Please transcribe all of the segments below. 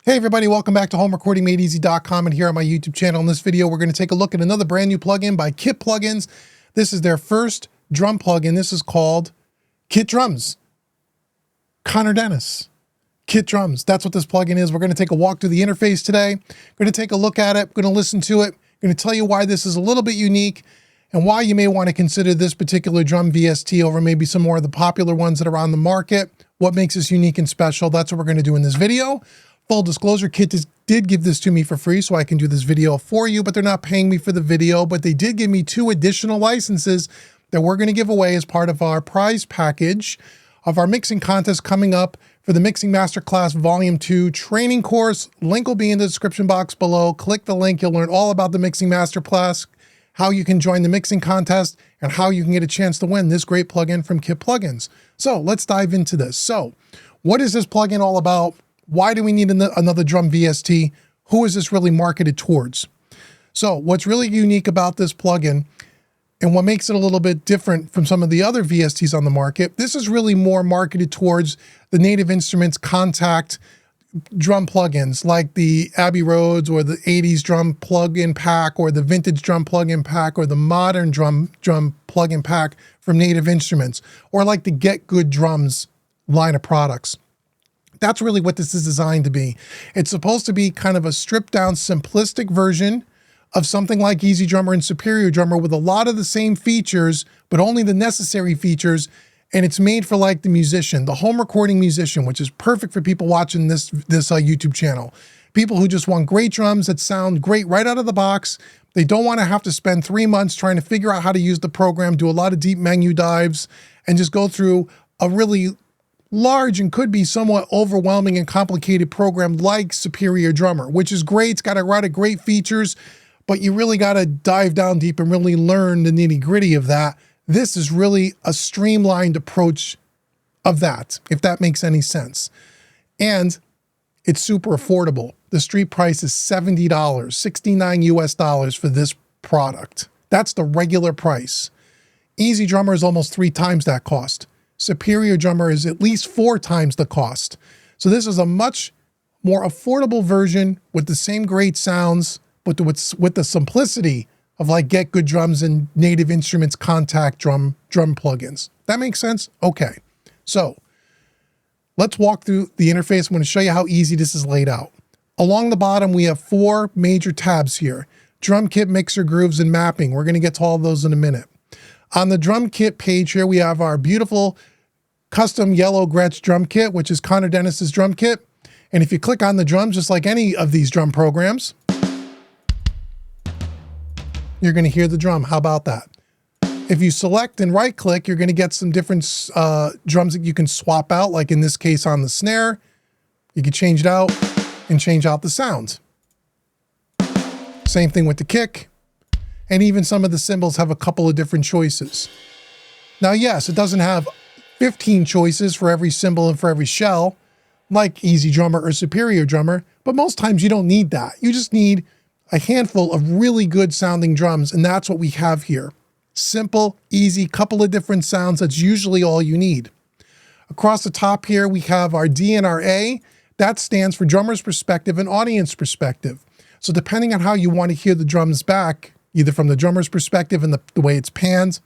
Hey everybody, welcome back to HomeRecordingMadeEasy.com and here on my YouTube channel. In this video, we're going to take a look at another brand new plugin by Kit Plugins. This is their first drum plugin. This is called Kit Drums. Connor Denis. Kit Drums. That's what this plugin is. We're going to take a walk through the interface today. We're going to take a look at it. We're going to listen to it. We're going to tell you why this is a little bit unique and why you may want to consider this particular drum VST over maybe some more of the popular ones that are on the market. What makes this unique and special? That's what we're going to do in this video. Full disclosure, Kit did give this to me for free so I can do this video for you, but they're not paying me for the video, but they did give me 2 additional licenses that we're going to give away as part of our prize package of our mixing contest coming up for the Mixing Masterclass Volume 2 training course. Link will be in the description box below. Click the link. You'll learn all about the Mixing Masterclass, how you can join the mixing contest, and how you can get a chance to win this great plugin from Kit Plugins. So let's dive into this. So what is this plugin all about? Why do we need another drum VST? Who is this really marketed towards? So what's really unique about this plugin and what makes it a little bit different from some of the other VSTs on the market, this is really more marketed towards the Native Instruments contact drum plugins like the Abbey Roads or the 80s drum plug-in pack or the vintage drum plug-in pack or the modern drum plug-in pack from Native Instruments, or like the Get Good Drums line of products. That's really what this is designed to be. It's supposed to be kind of a stripped down, simplistic version of something like Easy Drummer and Superior Drummer with a lot of the same features, but only the necessary features. And it's made for like the musician, the home recording musician, which is perfect for people watching this YouTube channel. People who just want great drums that sound great right out of the box. They don't want to have to spend 3 months trying to figure out how to use the program, do a lot of deep menu dives, and just go through a really large and could be somewhat overwhelming and complicated program like Superior Drummer, which is great. It's got a lot of great features, but you really got to dive down deep and really learn the nitty-gritty of that. This is really a streamlined approach of that, if that makes any sense. And it's super affordable. The street price is $70, 69 US dollars for this product. That's the regular price. Easy Drummer is almost 3 times that cost. Superior Drummer is at least 4 times the cost. So this is a much more affordable version with the same great sounds, but with the simplicity of like Get Good Drums and Native Instruments contact drum plugins. That makes sense? Okay. So let's walk through the interface. I'm going to show you how easy this is laid out. Along the bottom, we have 4 major tabs here: Drum Kit, Mixer, Grooves, and Mapping. We're going to get to all of those in a minute. On the drum kit page here, we have our beautiful custom yellow Gretsch drum kit, which is Connor Denis's drum kit. And if you click on the drums, just like any of these drum programs, you're going to hear the drum. How about that? If you select and right click, you're going to get some different drums that you can swap out. Like in this case on the snare, you can change it out and change out the sound. Same thing with the kick. And even some of the cymbals have a couple of different choices. Now, yes, it doesn't have 15 choices for every cymbal and for every shell, like Easy Drummer or Superior Drummer, but most times you don't need that. You just need a handful of really good sounding drums, and that's what we have here. Simple, easy, couple of different sounds. That's usually all you need. Across the top here, we have our D and our A. That stands for drummer's perspective and audience perspective. So depending on how you want to hear the drums back, either from the drummer's perspective and the way it's panned,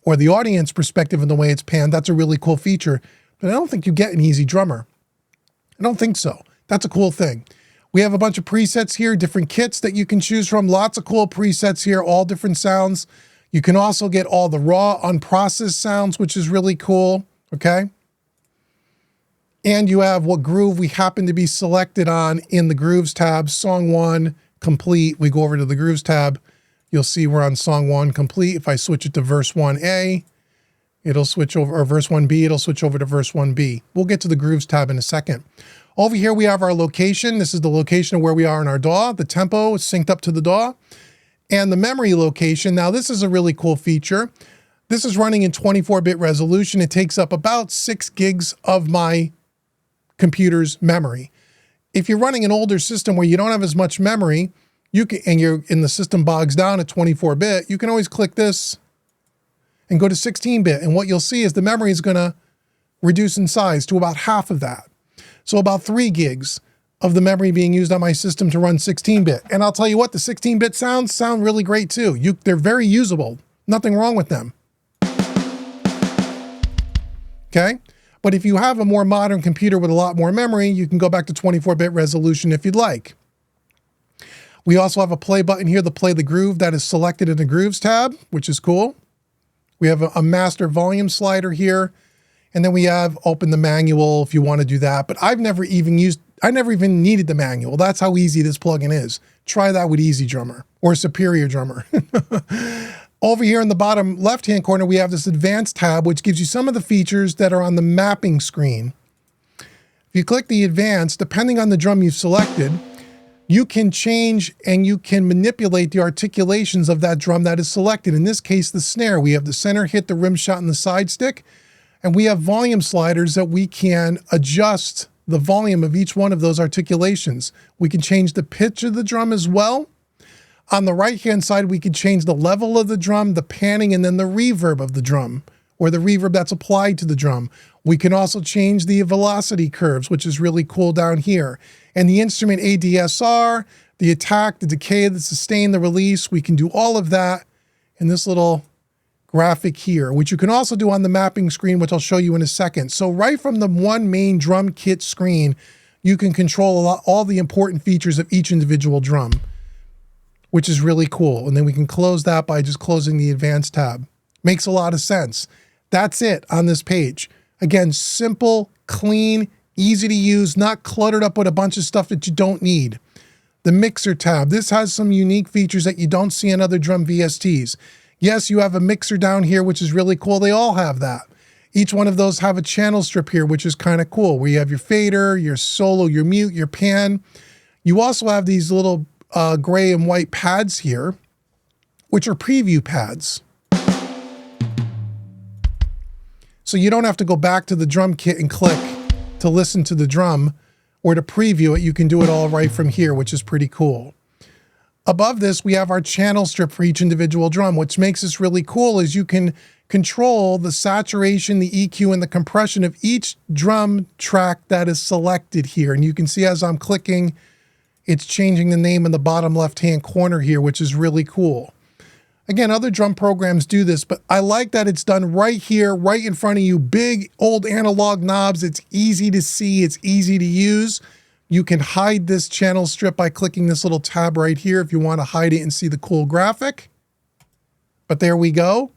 or the audience perspective and the way it's panned, that's a really cool feature. But I don't think you get an Easy Drummer. I don't think so. That's a cool thing. We have a bunch of presets here, different kits that you can choose from. Lots of cool presets here, all different sounds. You can also get all the raw, unprocessed sounds, which is really cool, okay? And you have what groove we happen to be selected on in the Grooves tab. Song 1, complete. We go over to the Grooves tab. You'll see we're on Song 1, complete. If I switch it to Verse 1A, it'll switch over, or Verse 1B, it'll switch over to Verse 1B. We'll get to the Grooves tab in a second. Over here, we have our location. This is the location of where we are in our DAW. The tempo is synced up to the DAW. And the memory location. Now, this is a really cool feature. This is running in 24-bit resolution. It takes up about 6 gigs of my computer's memory. If you're running an older system where you don't have as much memory, and the system bogs down at 24-bit, you can always click this and go to 16-bit. And what you'll see is the memory is going to reduce in size to about half of that. So about 3 gigs. of the memory being used on my system to run 16-bit. And I'll tell you what, the 16-bit sounds sound really great too. They're very usable. Nothing wrong with them. Okay? But if you have a more modern computer with a lot more memory, you can go back to 24-bit resolution if you'd like. We also have a play button here to play the groove that is selected in the Grooves tab, which is cool. We have a master volume slider here. And then we have open the manual if you want to do that. But I never even needed the manual. That's how easy this plugin is. Try that with Easy Drummer or Superior Drummer. Over here in the bottom left-hand corner, we have this Advanced tab, which gives you some of the features that are on the mapping screen. If you click the Advanced, depending on the drum you've selected, you can change and you can manipulate the articulations of that drum that is selected. In this case, the snare. We have the center hit, the rim shot, and the side stick. And we have volume sliders that we can adjust the volume of each one of those articulations. We can change the pitch of the drum as well. On the right-hand side, we can change the level of the drum, the panning, and then the reverb of the drum, or the reverb that's applied to the drum. We can also change the velocity curves, which is really cool down here. And the instrument ADSR, the attack, the decay, the sustain, the release, we can do all of that in this little graphic here, which you can also do on the mapping screen, which I'll show you in a second. So right from the one main drum kit screen, you can control all the important features of each individual drum, which is really cool. And then we can close that by just closing the Advanced tab. Makes a lot of sense. That's it on this page. Again, simple, clean, easy to use, not cluttered up with a bunch of stuff that you don't need. The Mixer tab. This has some unique features that you don't see in other drum VSTs. Yes, you have a mixer down here, which is really cool. They all have that. Each one of those have a channel strip here, which is kind of cool, where you have your fader, your solo, your mute, your pan. You also have these little gray and white pads here, which are preview pads. So you don't have to go back to the drum kit and click to listen to the drum or to preview it. You can do it all right from here, which is pretty cool. Above this, we have our channel strip for each individual drum. What makes this really cool is you can control the saturation, the EQ, and the compression of each drum track that is selected here. And you can see as I'm clicking, it's changing the name in the bottom left-hand corner here, which is really cool. Again, other drum programs do this, but I like that it's done right here, right in front of you. Big old analog knobs. It's easy to see. It's easy to use. You can hide this channel strip by clicking this little tab right here if you want to hide it and see the cool graphic. But there we go.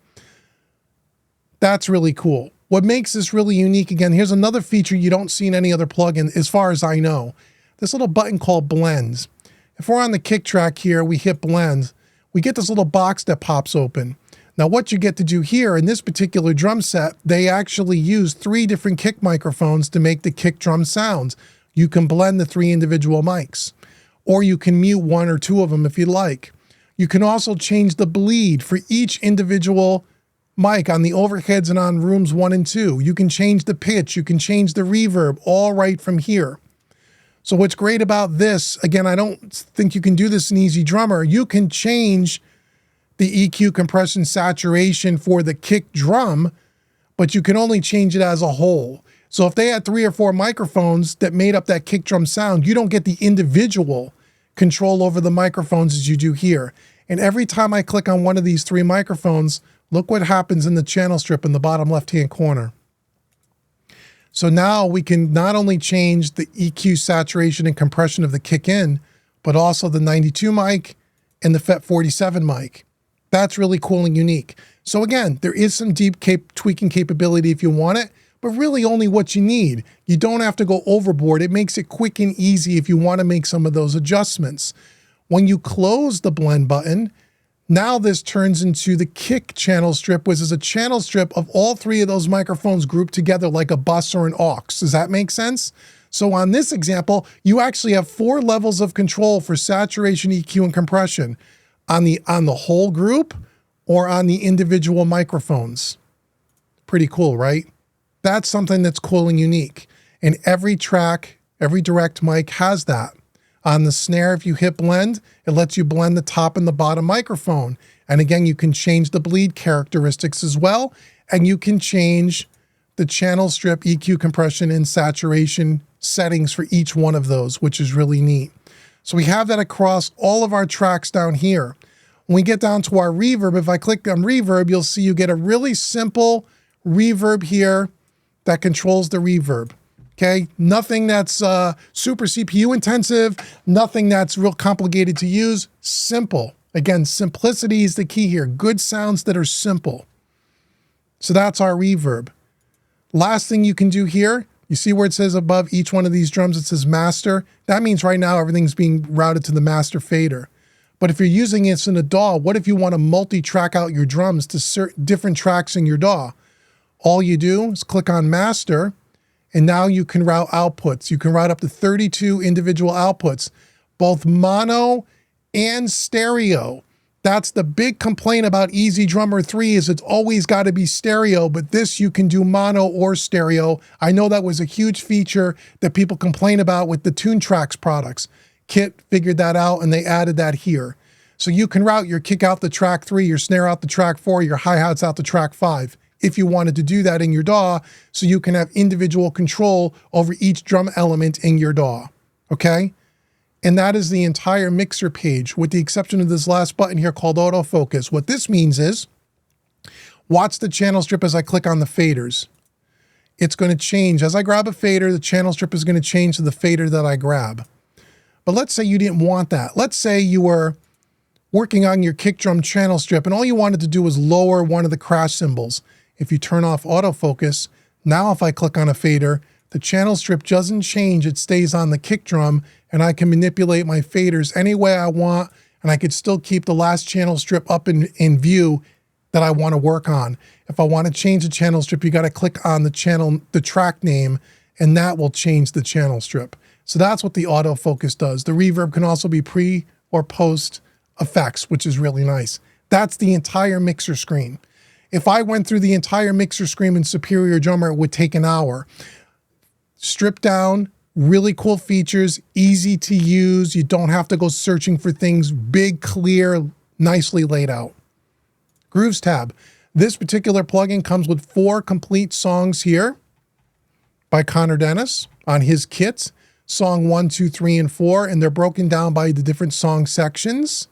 That's really cool. What makes this really unique, again, here's another feature you don't see in any other plugin as far as I know. This little button called Blends. If we're on the kick track here, we hit Blend, we get this little box that pops open. Now what you get to do here in this particular drum set, they actually use 3 different kick microphones to make the kick drum sounds. You can blend the 3 individual mics, or you can mute 1 or 2 of them if you like. You can also change the bleed for each individual mic on the overheads and on rooms 1 and 2. You can change the pitch, you can change the reverb, all right from here. So what's great about this, again, I don't think you can do this in Easy Drummer. You can change the EQ, compression, saturation for the kick drum, but you can only change it as a whole. So if they had 3 or 4 microphones that made up that kick drum sound, you don't get the individual control over the microphones as you do here. And every time I click on one of these 3 microphones, look what happens in the channel strip in the bottom left-hand corner. So now we can not only change the EQ, saturation, and compression of the kick in, but also the 92 mic and the FET 47 mic. That's really cool and unique. So again, there is some deep tweaking capability if you want it, but really only what you need. You don't have to go overboard. It makes it quick and easy if you want to make some of those adjustments. When you close the blend button, now this turns into the kick channel strip, which is a channel strip of all 3 of those microphones grouped together like a bus or an aux. Does that make sense? So on this example, you actually have 4 levels of control for saturation, EQ, and compression on the whole group or on the individual microphones. Pretty cool, right? That's something that's cool and unique. And every track, every direct mic has that. On the snare, if you hit blend, it lets you blend the top and the bottom microphone. And again, you can change the bleed characteristics as well. And you can change the channel strip, EQ, compression, and saturation settings for each one of those, which is really neat. So we have that across all of our tracks down here. When we get down to our reverb, if I click on reverb, you'll see you get a really simple reverb here that controls the reverb. Okay, nothing that's super CPU intensive, nothing that's real complicated to use, simple. Again, simplicity is the key here. Good sounds that are simple. So that's our reverb. Last thing you can do here, you see where it says above each one of these drums, it says master. That means right now everything's being routed to the master fader. But if you're using this in a DAW, what if you want to multi-track out your drums to different tracks in your DAW? All you do is click on master, and now you can route outputs. You can route up to 32 individual outputs, both mono and stereo. That's the big complaint about Easy Drummer 3 is it's always got to be stereo, but this you can do mono or stereo. I know that was a huge feature that people complain about with the TuneTracks products. Kit figured that out and they added that here. So you can route your kick out to track 3, your snare out to track 4, your hi-hats out to track 5. If you wanted to do that in your DAW, so you can have individual control over each drum element in your DAW, okay? And that is the entire mixer page, with the exception of this last button here called autofocus. What this means is, watch the channel strip as I click on the faders. It's going to change. As I grab a fader, the channel strip is going to change to the fader that I grab. But let's say you didn't want that. Let's say you were working on your kick drum channel strip and all you wanted to do was lower one of the crash cymbals. If you turn off autofocus, now if I click on a fader, the channel strip doesn't change, it stays on the kick drum, and I can manipulate my faders any way I want, and I could still keep the last channel strip up in view that I want to work on. If I want to change the channel strip, you got to click on the track name, and that will change the channel strip. So that's what the autofocus does. The reverb can also be pre or post effects, which is really nice. That's the entire mixer screen. If I went through the entire mixer screen in Superior Drummer, it would take an hour. Stripped down, really cool features, easy to use. You don't have to go searching for things, big, clear, nicely laid out. Grooves tab. This particular plugin comes with 4 complete songs here by Connor Denis on his kit. Song 1, 2, 3, and 4, and they're broken down by the different song sections.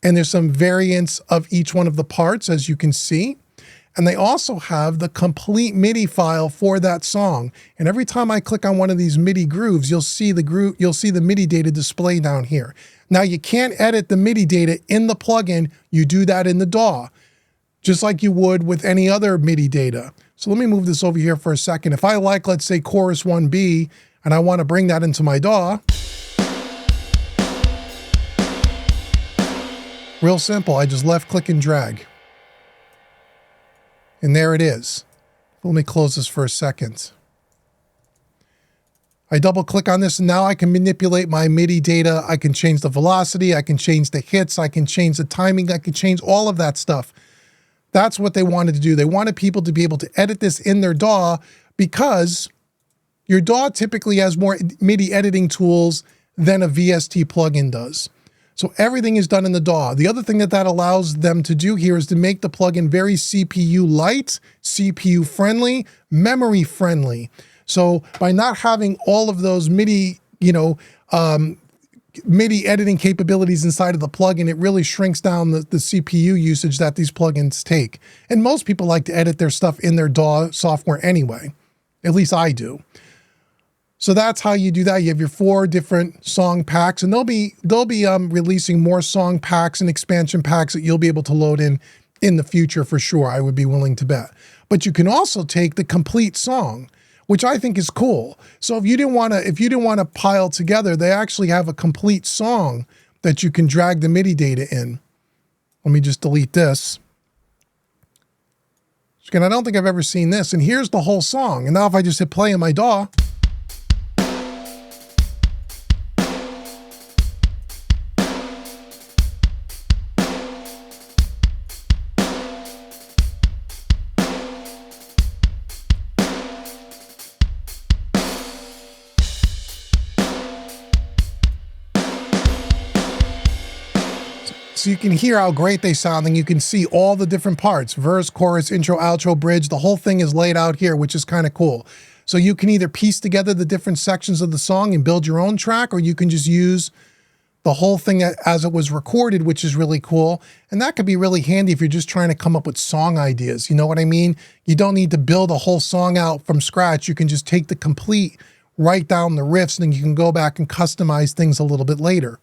And there's some variants of each one of the parts, as you can see. And they also have the complete MIDI file for that song. And every time I click on one of these MIDI grooves, you'll see the MIDI data display down here. Now you can't edit the MIDI data in the plugin. You do that in the DAW, just like you would with any other MIDI data. So let me move this over here for a second. If I like, let's say, chorus 1B, and I want to bring that into my DAW, real simple. I just left click and drag. And there it is. Let me close this for a second. I double click on this and now I can manipulate my MIDI data. I can change the velocity. I can change the hits. I can change the timing. I can change all of that stuff. That's what they wanted to do. They wanted people to be able to edit this in their DAW because your DAW typically has more MIDI editing tools than a VST plugin does. So everything is done in the DAW. The other thing that allows them to do here is to make the plugin very CPU light, CPU friendly, memory friendly. So by not having all of those MIDI, MIDI editing capabilities inside of the plugin, it really shrinks down the CPU usage that these plugins take. And most people like to edit their stuff in their DAW software anyway. At least I do. So that's how you do that. You have your 4 different song packs, and they'll be releasing more song packs and expansion packs that you'll be able to load in the future for sure. I would be willing to bet. But you can also take the complete song, which I think is cool. So if you didn't want to pile together, they actually have a complete song that you can drag the MIDI data in. Let me just delete this. Again, I don't think I've ever seen this. And here's the whole song. And now if I just hit play in my DAW, so you can hear how great they sound, and you can see all the different parts, verse, chorus, intro, outro, bridge. The whole thing is laid out here, which is kind of cool. So you can either piece together the different sections of the song and build your own track, or you can just use the whole thing as it was recorded, which is really cool. And that could be really handy if you're just trying to come up with song ideas. You know what I mean? You don't need to build a whole song out from scratch. You can just take the complete, write down the riffs, and then you can go back and customize things a little bit later.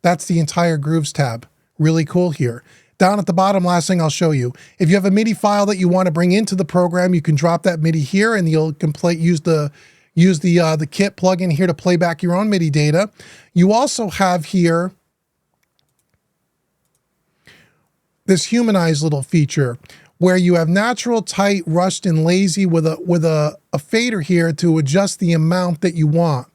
That's the entire Grooves tab. Really cool here. Down at the bottom, last thing I'll show you. If you have a MIDI file that you want to bring into the program, you can drop that MIDI here and you'll use the Kit plugin here to play back your own MIDI data. You also have here this humanize little feature where you have natural, tight, rushed, and lazy with a fader here to adjust the amount that you want.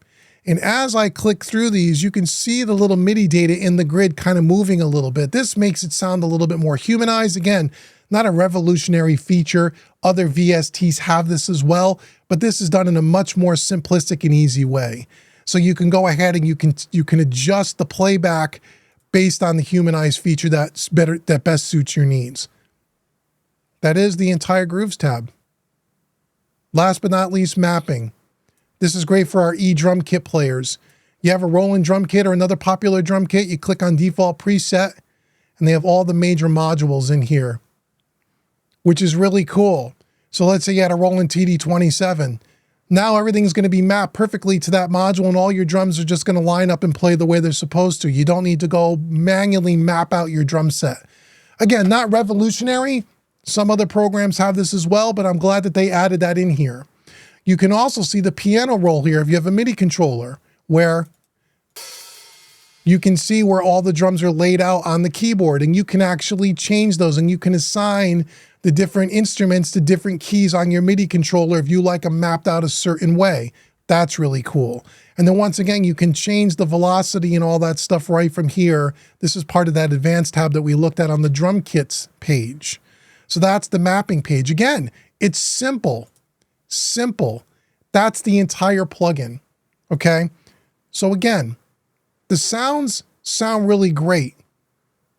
And as I click through these, you can see the little MIDI data in the grid kind of moving a little bit. This makes it sound a little bit more humanized. Again, not a revolutionary feature. Other VSTs have this as well, but this is done in a much more simplistic and easy way. So you can go ahead and you can adjust the playback based on the humanized feature that best suits your needs. That is the entire Grooves tab. Last but not least, mapping. This is great for our drum kit players. You have a Roland drum kit or another popular drum kit, you click on default preset, and they have all the major modules in here, which is really cool. So let's say you had a Roland TD27. Now everything's going to be mapped perfectly to that module, and all your drums are just going to line up and play the way they're supposed to. You don't need to go manually map out your drum set. Again, not revolutionary. Some other programs have this as well, but I'm glad that they added that in here. You can also see the piano roll here if you have a MIDI controller, where you can see where all the drums are laid out on the keyboard, and you can actually change those, and you can assign the different instruments to different keys on your MIDI controller if you like them mapped out a certain way. That's really cool. And then once again, you can change the velocity and all that stuff right from here. This is part of that advanced tab that we looked at on the drum kits page. So that's the mapping page. Again, it's simple. Simple. That's the entire plugin. Okay. So again, the sounds sound really great.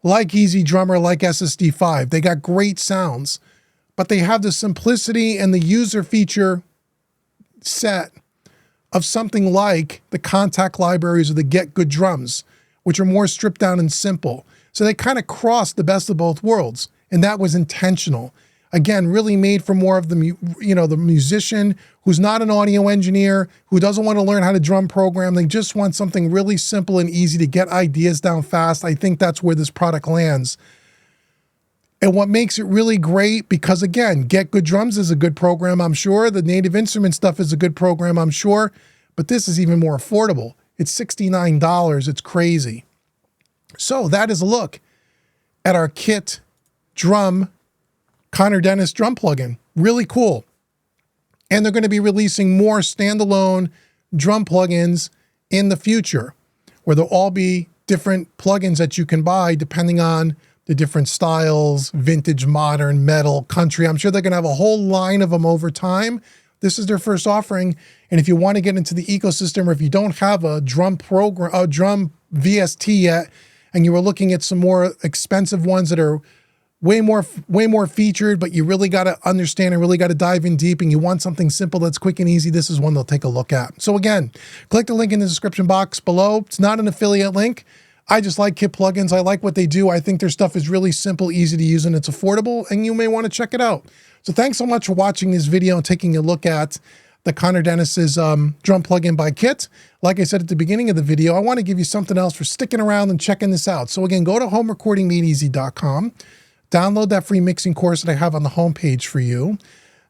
Like Easy Drummer, like SSD5. They got great sounds, but they have the simplicity and the user feature set of something like the Contact libraries or the Get Good Drums, which are more stripped down and simple. So they kind of cross the best of both worlds, and that was intentional. Again, really made for more of the musician who's not an audio engineer, who doesn't want to learn how to drum program. They just want something really simple and easy to get ideas down fast. I think that's where this product lands. And what makes it really great, because again, Get Good Drums is a good program, I'm sure. The Native Instrument stuff is a good program, I'm sure. But this is even more affordable. It's $69. It's crazy. So that is a look at our Kit Drum Connor Denis drum plugin. Really cool. And they're going to be releasing more standalone drum plugins in the future, where there'll all be different plugins that you can buy depending on the different styles, vintage, modern, metal, country. I'm sure they're going to have a whole line of them over time. This is their first offering. And if you want to get into the ecosystem, or if you don't have a drum program, a drum VST yet, and you were looking at some more expensive ones that are way more featured, but you really got to understand and really got to dive in deep, and you want something simple that's quick and easy, this is one they'll take a look at. So again, click the link in the description box below. It's not an affiliate link. I just like Kit plugins. I like what they do. I think their stuff is really simple, easy to use, and it's affordable, and you may want to check it out. So thanks so much for watching this video and taking a look at the Connor Denis's drum plugin by Kit. Like I said at the beginning of the video, I want to give you something else for sticking around and checking this out. So again, go to homerecordingmadeeasy.com. Download that free mixing course that I have on the homepage for you.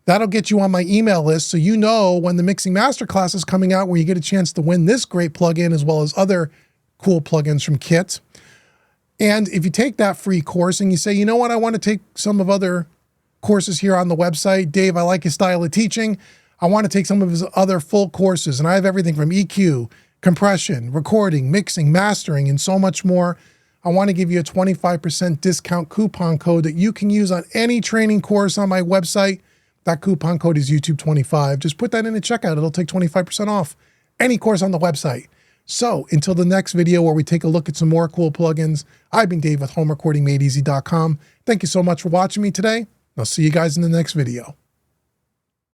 That'll get you on my email list, so you know when the mixing masterclass is coming out, where you get a chance to win this great plugin as well as other cool plugins from Kit. And if you take that free course and you say, you know what, I want to take some of other courses here on the website. Dave, I like his style of teaching. I want to take some of his other full courses, and I have everything from EQ, compression, recording, mixing, mastering, and so much more. I want to give you a 25% discount coupon code that you can use on any training course on my website. That coupon code is YouTube25. Just put that in at checkout. It'll take 25% off any course on the website. So until the next video where we take a look at some more cool plugins, I've been Dave with homerecordingmadeeasy.com. Thank you so much for watching me today. I'll see you guys in the next video.